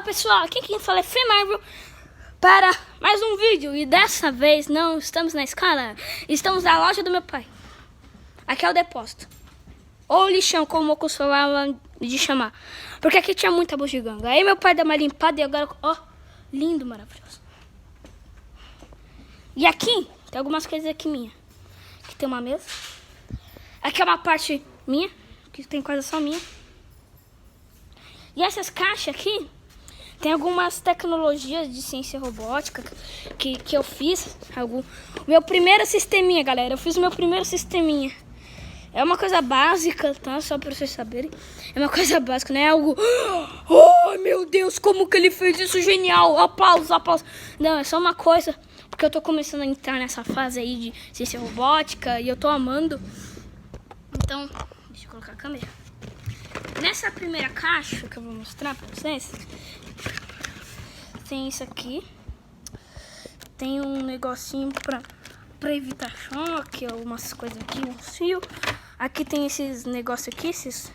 pessoal, aqui quem fala é Fremarvel para mais um vídeo. E dessa vez não estamos na escola, estamos na loja do meu pai. Aqui é o depósito, ou lixão, como eu costumava de chamar, porque aqui tinha muita bugiganga. Aí meu pai deu uma limpada e agora, ó, lindo, maravilhoso. E aqui tem algumas coisas aqui minha. Aqui tem uma mesa. Aqui é uma parte minha, que tem coisa só minha. E essas caixas aqui tem algumas tecnologias de ciência robótica que eu fiz. Meu primeiro sisteminha, galera. Eu fiz o meu primeiro sisteminha. É uma coisa básica, tá? Só pra vocês saberem. É uma coisa básica, não é algo... Oh, meu Deus, como que ele fez isso? Genial! Aplausos, aplausos. Não, é só uma coisa... Porque eu tô começando a entrar nessa fase aí de ciência robótica e eu tô amando. Então, deixa eu colocar a câmera. Nessa primeira caixa que eu vou mostrar pra vocês, tem isso aqui. Tem um negocinho pra evitar choque, algumas coisas aqui, um fio. Aqui tem esses negócios aqui, esses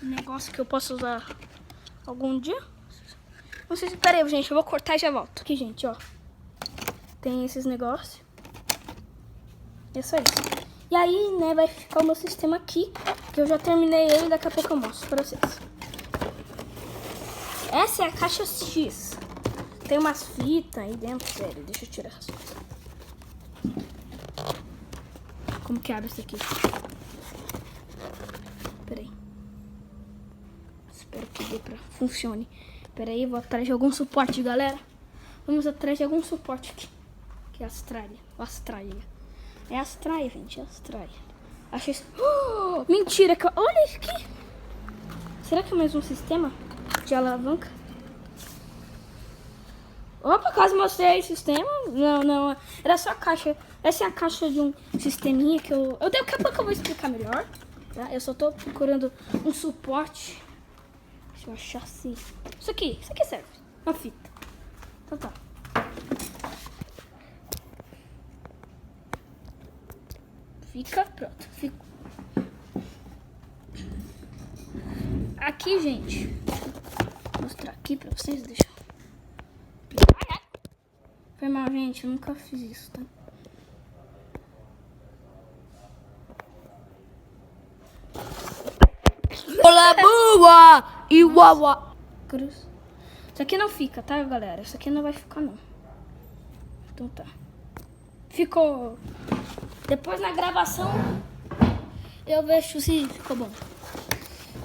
negócios que eu posso usar algum dia. Não sei se... Pera aí, gente, eu vou cortar e já volto. Aqui, gente, ó. Tem esses negócios. É só isso. E aí, né, vai ficar o meu sistema aqui, que eu já terminei ele, daqui a pouco eu mostro pra vocês. Essa é a caixa X. Tem umas fitas aí dentro, sério, deixa eu tirar essas coisas. Como que abre isso aqui? Peraí. Espero que dê pra funcione. Peraí, vou atrás de algum suporte, galera. Vamos atrás de algum suporte aqui. Que é a Astralia. O Astralia. É a Astralia, gente. É a Astralia. Achei isso. Oh, mentira. Olha isso aqui. Será que é mais um sistema de alavanca? Opa, quase mostrei o sistema. Não. Era só a caixa. Essa é a caixa de um sisteminha que daqui a pouco eu vou explicar melhor. Tá? Eu só tô procurando um suporte. Deixa eu achar assim. Isso aqui serve. Uma fita. Então tá. Fica pronto. Aqui, gente. Vou mostrar aqui pra vocês. Deixa eu... Foi mal, gente. Eu nunca fiz isso, tá? Olá, boa! E uau! Cruz. Isso aqui não fica, tá, galera? Isso aqui não vai ficar, não. Então tá. Ficou. Depois na gravação eu vejo se ficou bom.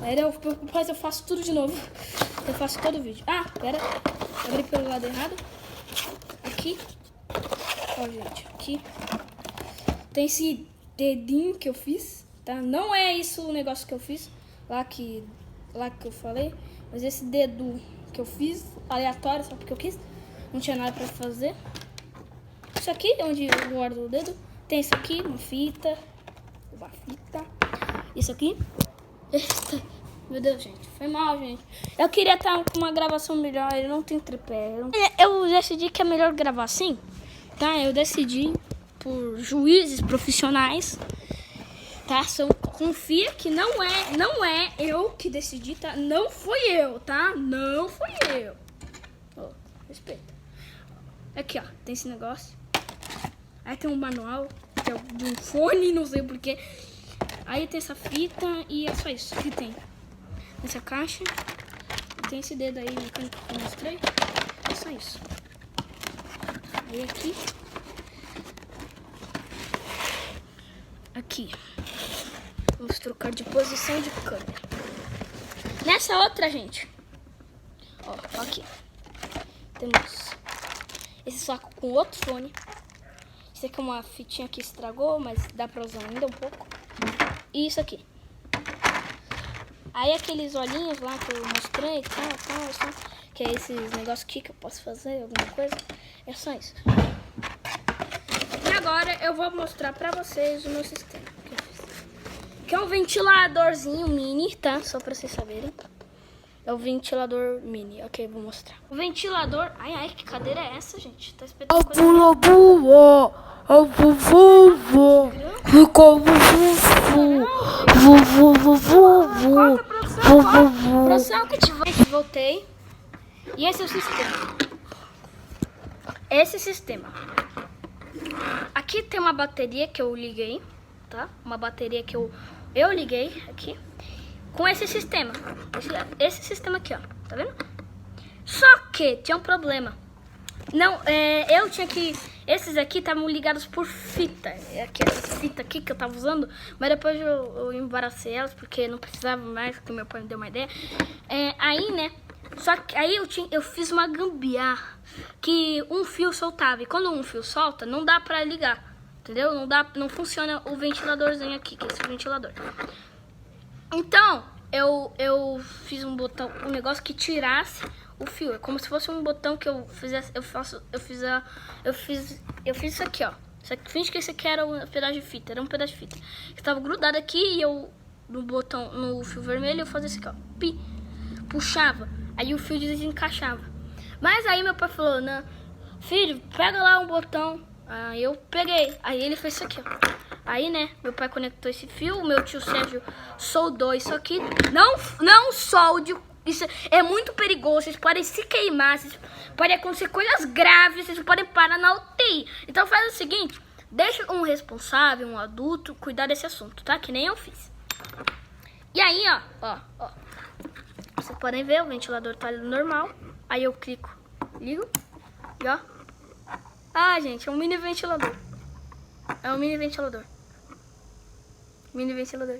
Aí depois eu faço tudo de novo. Eu faço todo o vídeo. Ah, pera. Abri pelo lado errado. Aqui. Ó, gente. Aqui. Tem esse dedinho que eu fiz, tá? Não é isso o negócio que eu fiz. Lá que eu falei. Mas esse dedo que eu fiz, aleatório, só porque eu quis. Não tinha nada pra fazer. Isso aqui é onde eu guardo o dedo. Tem isso aqui, uma fita. Isso aqui. Eita. Meu Deus, gente. Foi mal, gente. Eu queria estar com uma gravação melhor. Eu não tenho tripé. Eu decidi que é melhor gravar assim. Tá? Eu decidi por juízes profissionais. Tá? Confia que não é eu que decidi, tá? Não fui eu, tá? Não fui eu. Ó, respeita. Aqui, ó. Tem esse negócio. Aí tem um manual, que é de um fone, não sei porquê. Aí tem essa fita e é só isso que tem nessa caixa. Tem esse dedo aí mecânico que eu mostrei. É só isso. Aí aqui. Aqui. Vamos trocar de posição de câmera. Nessa outra, gente. Ó, aqui. Temos esse saco com outro fone. Isso aqui é uma fitinha que estragou, mas dá pra usar ainda um pouco. E isso aqui. Aí aqueles olhinhos lá que eu mostrei, tal, que é esses negócios aqui que eu posso fazer, alguma coisa. É só isso. E agora eu vou mostrar pra vocês o meu sistema que eu fiz. Que é um ventiladorzinho mini, tá? Só pra vocês saberem. É o ventilador mini. Ok, vou mostrar. O ventilador... Ai, que cadeira é essa, gente? Tá espetando coisa... Corta, produção, que te voltei. E esse é o sistema. Esse sistema. Aqui tem uma bateria que eu liguei, tá? Uma bateria que eu liguei aqui com esse sistema. Esse sistema aqui, ó. Tá vendo? Só que tinha um problema. Não, eu tinha que... Esses aqui estavam ligados por fita. Essa fita aqui que eu tava usando. Mas depois eu embaracei elas porque não precisava mais, porque meu pai me deu uma ideia. Aí, né? Só que aí eu fiz uma gambiarra que um fio soltava. E quando um fio solta, não dá pra ligar. Entendeu? Não funciona o ventiladorzinho aqui, que é esse ventilador. Então, eu fiz um botão, um negócio que tirasse o fio. É como se fosse um botão que eu fizesse, eu fiz isso aqui, ó. Finge que esse aqui era um pedaço de fita, que estava grudado aqui e eu no fio vermelho eu fazia isso aqui, ó. Pi, puxava, aí o fio desencaixava. Mas aí meu pai falou: "Não, filho, pega lá um botão". Aí eu peguei, aí ele fez isso aqui, ó. Aí, né, meu pai conectou esse fio, o meu tio Sérgio soldou isso aqui. Não solde, isso é muito perigoso, vocês podem se queimar, podem acontecer coisas graves, vocês podem parar na UTI. Então faz o seguinte, deixa um responsável, um adulto, cuidar desse assunto, tá? Que nem eu fiz. E aí, ó. Vocês podem ver, o ventilador tá normal. Aí eu clico, ligo, e ó. Ah, gente, é um mini ventilador. É um mini ventilador. Mini ventilador.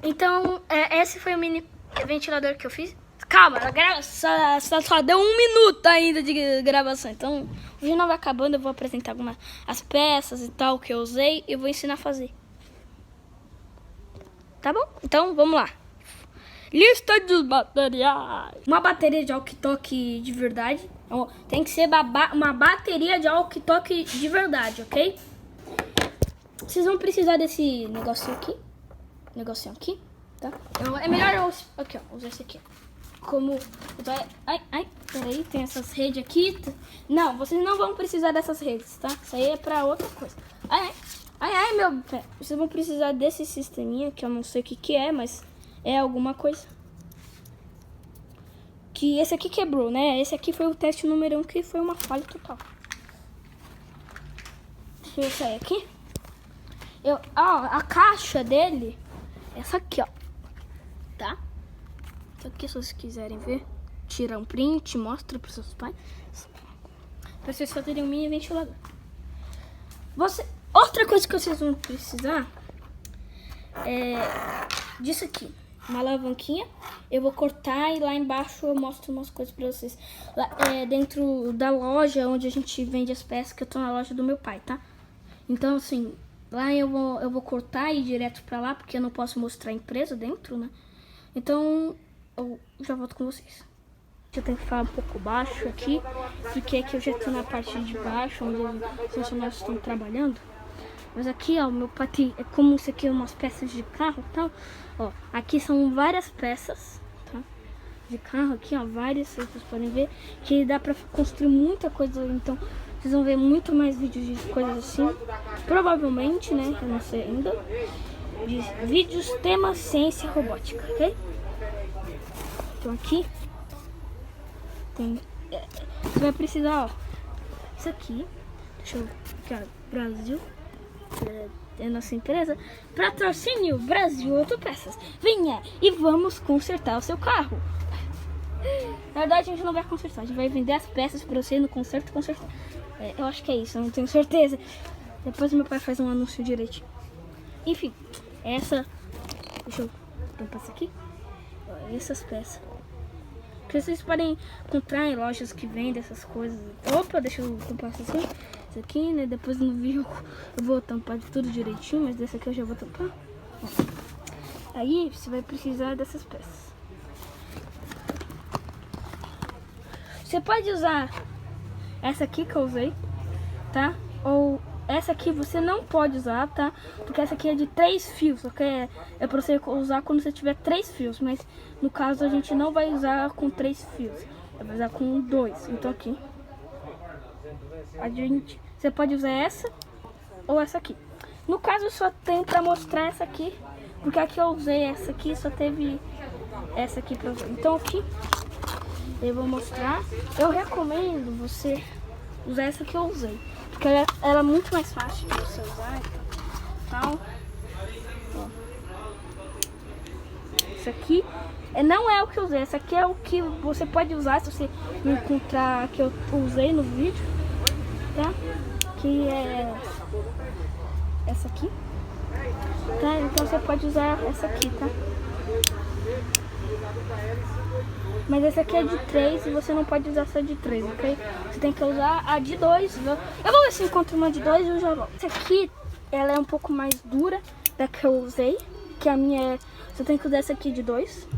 Então, esse foi o mini ventilador que eu fiz. Calma, só deu 1 minuto ainda de gravação. Então, o vídeo não vai acabando. Eu vou apresentar as peças e tal que eu usei. E vou ensinar a fazer. Tá bom? Então, vamos lá. Lista dos materiais. Uma bateria de walkie-talkie de verdade. Tem que ser uma bateria de walkie-talkie de verdade, ok? Vocês vão precisar desse negocinho aqui. Tá? Então, é melhor eu aqui, ó, usar esse aqui. Como... Peraí, tem essas redes aqui. Não, vocês não vão precisar dessas redes, tá? Isso aí é pra outra coisa. Meu pé. Vocês vão precisar desse sisteminha, que eu não sei o que é, mas... é alguma coisa. Que esse aqui quebrou, né? Esse aqui foi o teste número 1, que foi uma falha total. Deixa eu sair aqui. A caixa dele é essa aqui, ó. Tá? Isso aqui, se vocês quiserem ver, tira um print, mostra para seus pais. Pra vocês fazerem um mini ventilador. Outra coisa que vocês vão precisar é disso aqui. Uma alavanquinha. Eu vou cortar e lá embaixo eu mostro umas coisas pra vocês. Lá, dentro da loja onde a gente vende as peças, que eu tô na loja do meu pai, tá? Então, assim, lá eu vou cortar e ir direto pra lá, porque eu não posso mostrar a empresa dentro, né? Então, eu já volto com vocês. Eu tenho que falar um pouco baixo aqui, porque aqui eu já tô na parte de baixo, onde os funcionários estão trabalhando. Mas aqui, ó, meu pai tem, é como isso aqui, umas peças de carro e tal. Ó, aqui são várias peças, tá? De carro aqui, ó, várias, vocês podem ver. Que dá pra construir muita coisa, então vocês vão ver muito mais vídeos de coisas assim. Provavelmente, né, eu não sei ainda. De vídeos, tema, ciência e robótica, ok? Então aqui tem... você vai precisar, ó, isso aqui. Deixa eu... aqui, ó, Brasil. É nossa empresa. Patrocínio Brasil Autopeças. Venha e vamos consertar o seu carro. Na verdade, a gente não vai consertar. A gente vai vender as peças para você no conserto. Eu acho que é isso, eu não tenho certeza. Depois meu pai faz um anúncio direitinho. Enfim, essa... deixa eu tampar isso aqui. Essas peças que vocês podem encontrar em lojas que vendem essas coisas. Opa, deixa eu tampar isso assim. Isso aqui, né? Depois no vídeo eu vou tampar de tudo direitinho, mas desse aqui eu já vou tampar. Aí você vai precisar dessas peças. Você pode usar essa aqui que eu usei, tá? Ou essa aqui você não pode usar, tá? Porque essa aqui é de 3 fios, ok? É pra você usar quando você tiver 3 fios, mas no caso a gente não vai usar com 3 fios. Vai usar com 2. Então aqui você pode usar essa ou essa aqui. No caso, só tem pra mostrar essa aqui Porque aqui eu usei essa aqui, só teve essa aqui pra usar. Então aqui eu vou mostrar. Eu recomendo você usar essa que eu usei. Porque ela é muito mais fácil de você usar. Então, ó. Essa aqui não é o que eu usei. Essa aqui é o que você pode usar se você não encontrar que eu usei no vídeo. Tá? Que é essa aqui. Tá? Então você pode usar essa aqui, tá? Mas essa aqui é de 3 e você não pode usar essa de 3, ok? Você tem que usar a de 2. Eu vou ver se encontro uma de 2 e eu já volto. Essa aqui, ela é um pouco mais dura da que eu usei. Que a minha é... Você tem que usar essa aqui de 2.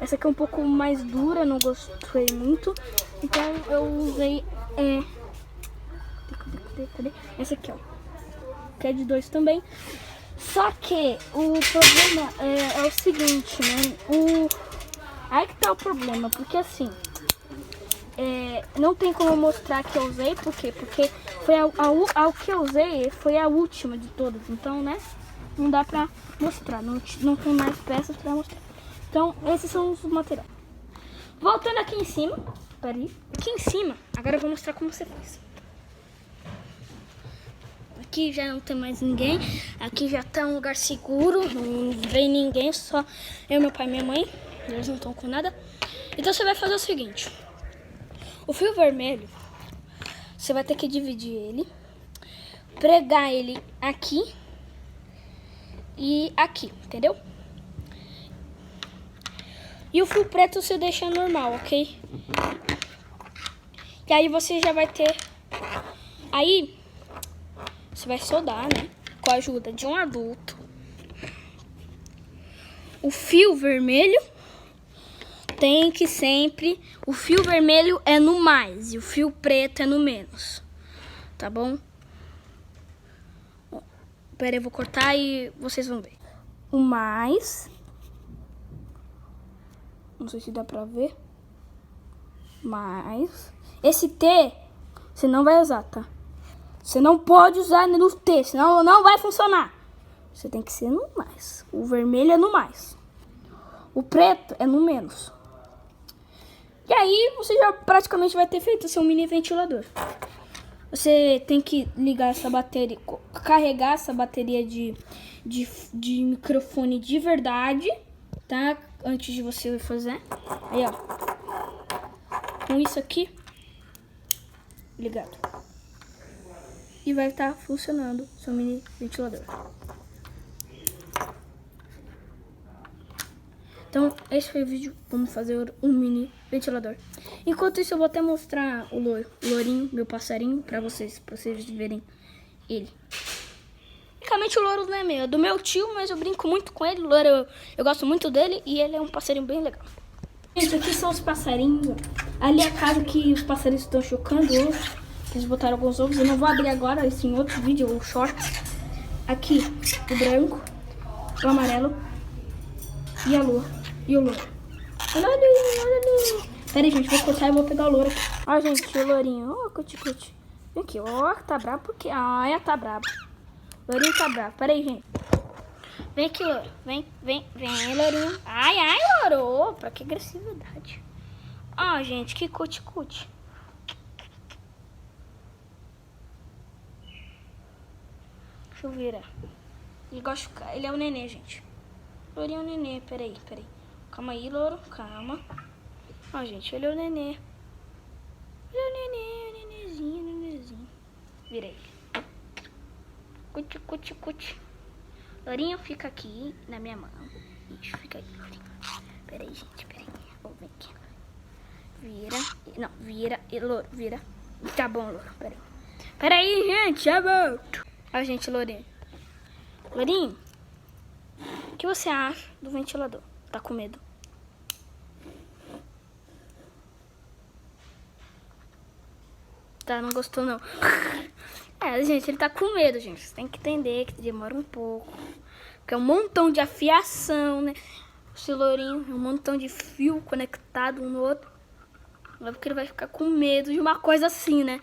Essa aqui é um pouco mais dura, não gostei muito. Então eu usei... Cadê? Essa aqui, ó. Que é de 2 também. Só que o problema é o seguinte, né? Aí que tá o problema, porque assim, não tem como mostrar que eu usei, por quê? Porque foi a que eu usei foi a última de todas, então, né? Não dá pra mostrar, não tem mais peças pra mostrar. Então, esses são os materiais. Voltando aqui em cima, peraí, aqui em cima, agora eu vou mostrar como você faz. Aqui já não tem mais ninguém. Aqui já tá um lugar seguro. Não vem ninguém, só eu, meu pai e minha mãe. Eles não estão com nada. Então você vai fazer o seguinte. O fio vermelho, você vai ter que dividir ele. Pregar ele aqui e aqui, entendeu? E o fio preto você deixa normal, ok? E aí você já vai ter... Aí... Você vai soldar, né? Com a ajuda de um adulto. O fio vermelho tem que sempre... O fio vermelho é no mais e o fio preto é no menos. Tá bom? Pera aí, eu vou cortar e vocês vão ver. O mais... Não sei se dá pra ver. Mais... Esse T, você não vai usar, tá? Você não pode usar no T, senão não vai funcionar. Você tem que ser no mais. O vermelho é no mais. O preto é no menos. E aí você já praticamente vai ter feito o seu mini ventilador. Você tem que ligar essa bateria, carregar essa bateria de microfone de verdade, tá? Antes de você fazer. Aí, ó. Com isso aqui ligado. E vai estar funcionando seu mini ventilador. Então, esse foi o vídeo. Vamos fazer um mini ventilador. Enquanto isso, eu vou até mostrar o lourinho, meu passarinho, pra vocês verem ele. Basicamente, o louro não é meu, é do meu tio, mas eu brinco muito com ele. O louro, eu gosto muito dele e ele é um passarinho bem legal. Gente, aqui são os passarinhos. Ali é a casa que os passarinhos estão chocando hoje. Eles botaram alguns ovos, eu não vou abrir agora, esse em outro vídeo, o short. Aqui, o branco, o amarelo e a lua. E o louro. Olha ali. Pera aí, gente, vou cortar e vou pegar o louro aqui. Ó, gente, o lourinho. Ó, cuti. Vem aqui, ó, tá bravo porque... Ah, tá bravo. O lourinho tá bravo. Pera aí, gente. Vem aqui, louro. Vem, lourinho. Ai, louro. Opa, que agressividade. Ó, gente, que cuti. Deixa eu virar. Ele gosta de ficar. Ele é o nenê, gente. Lourinho é o nenê. Peraí. Calma aí, louro. Calma. Ó, gente, ele é o nenê. Ele é o nenezinho. Vira ele. Cuti. Lourinho fica aqui na minha mão. Isso, fica aí, lourinho. Peraí, gente, Vou vir aqui. Vira. Louro, vira. Tá bom, louro. Peraí, gente, já volto. Ó, gente, lourinho. Lourinho, o que você acha do ventilador? Tá com medo? Tá, não gostou não. Gente, ele tá com medo, gente. Você tem que entender que demora um pouco. Porque é um montão de afiação, né? O seu lourinho é um montão de fio conectado um no outro. É porque ele vai ficar com medo de uma coisa assim, né?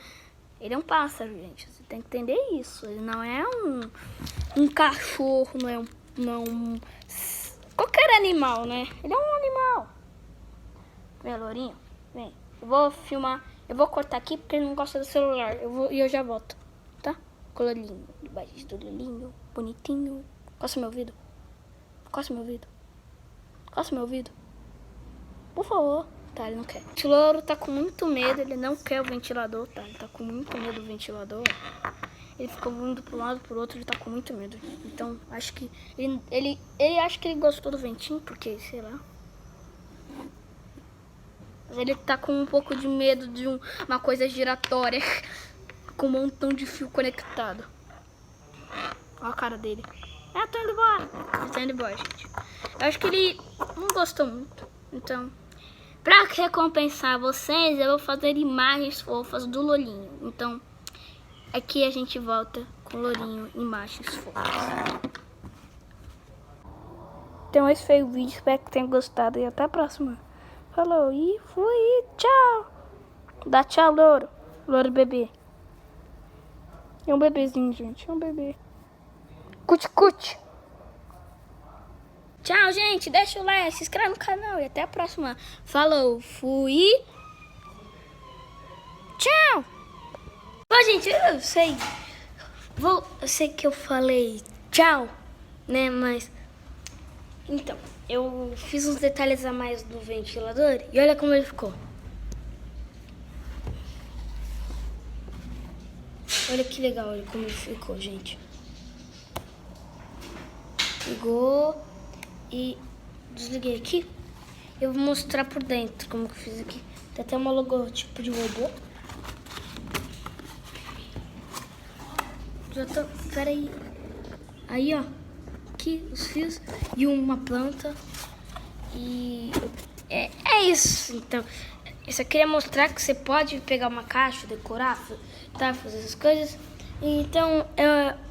Ele é um pássaro, gente. Você tem que entender isso. Ele não é um cachorro, não qualquer animal, né? Ele é um animal. Vem, lourinho, vem. Eu vou filmar, eu vou cortar aqui porque ele não gosta do celular. E eu já volto, tá? Com o Lolinho, debaixo do Lolinho, bonitinho. Coça meu ouvido. Coça meu ouvido. Coça meu ouvido. Por favor. Tá, ele não quer. O louro tá com muito medo, ele não quer o ventilador, tá? Ele tá com muito medo do ventilador. Ele ficou indo pro lado, pro outro, ele tá com muito medo. Então, acho que ele acha que ele gostou do ventinho, porque, sei lá. Mas ele tá com um pouco de medo de uma coisa giratória com um montão de fio conectado. Olha a cara dele. Ah, tô indo embora. Ele tá indo embora, gente. Eu acho que ele não gostou muito. Então, pra recompensar vocês, eu vou fazer imagens fofas do Lolinho. Então, aqui a gente volta com o Lourinho imagens fofas. Então, esse foi o vídeo. Espero que tenham gostado e até a próxima. Falou e fui, tchau. Dá tchau, louro. Louro bebê. É um bebezinho, gente. É um bebê. Cuti. Tchau, gente. Deixa o like, se inscreve no canal e até a próxima. Falou, fui. Tchau. Bom, gente, eu sei. Eu sei que eu falei tchau, né? Mas... Então, eu fiz uns detalhes a mais do ventilador e olha como ele ficou. Olha que legal, olha como ele ficou, gente. Ligou e desliguei aqui. Eu vou mostrar por dentro como que eu fiz aqui. Tem até uma logotipo de robô. Já tô... Pera aí. Aí, ó. Aqui os fios e uma planta. E é isso. Então, eu só queria mostrar que você pode pegar uma caixa, decorar, tá, fazer essas coisas. Então,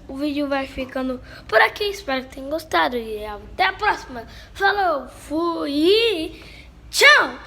o vídeo vai ficando por aqui. Espero que tenham gostado e até a próxima. Falou, fui e tchau!